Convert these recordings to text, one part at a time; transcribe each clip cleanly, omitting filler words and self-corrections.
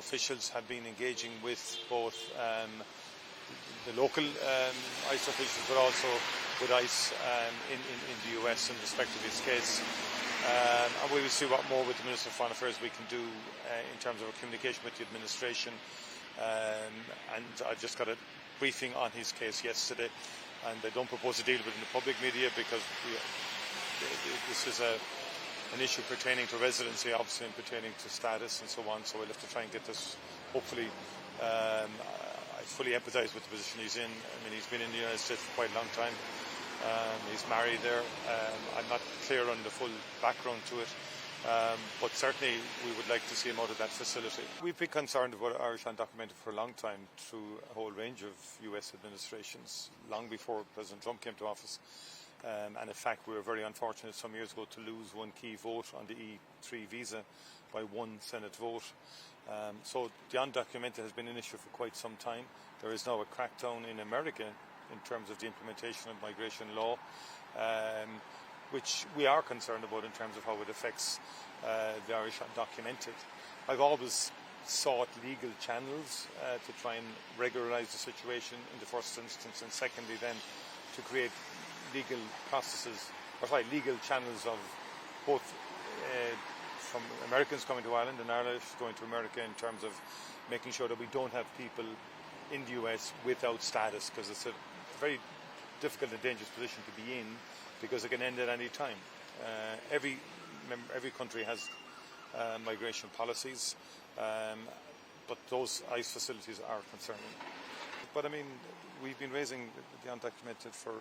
officials have been engaging with both the local ICE officials, but also with ICE in the US in respect of this case. And we will see what more with the Minister of Foreign Affairs we can do in terms of our communication with the administration. And I just got a briefing on his case yesterday, and I don't propose to deal with it in the public media because this is an issue pertaining to residency, obviously, and pertaining to status and so on. So we'll have to try and get this, hopefully. I fully empathise with the position he's in. I mean, he's been in the United States for quite a long time. He's married there. I'm not clear on the full background to it, but certainly we would like to see him out of that facility. We've been concerned about Irish undocumented for a long time through a whole range of US administrations, long before President Trump came to office. And in fact, we were very unfortunate some years ago to lose one key vote on the E3 visa by one Senate vote. So the undocumented has been an issue for quite some time. There is now a crackdown in America in terms of the implementation of migration law, which we are concerned about in terms of how it affects the Irish undocumented. I've always sought legal channels to try and regularise the situation in the first instance, and secondly then to create legal processes, legal channels of both from Americans coming to Ireland and Irish going to America, in terms of making sure that we don't have people in the US without status, because it's a very difficult and dangerous position to be in, because it can end at any time. Every country has migration policies, but those ICE facilities are concerning. But I mean, we've been raising the undocumented for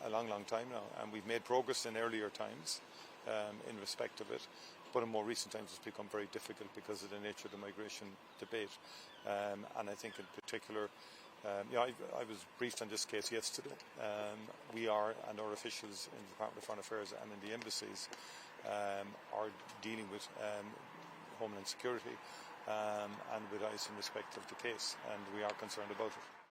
a long time now, and we've made progress in earlier times in respect of it, but in more recent times it's become very difficult because of the nature of the migration debate. And I think in particular, I was briefed on this case yesterday. We are, and our officials in the Department of Foreign Affairs and in the embassies are dealing with Homeland Security and with ICE in respect of the case, and we are concerned about it.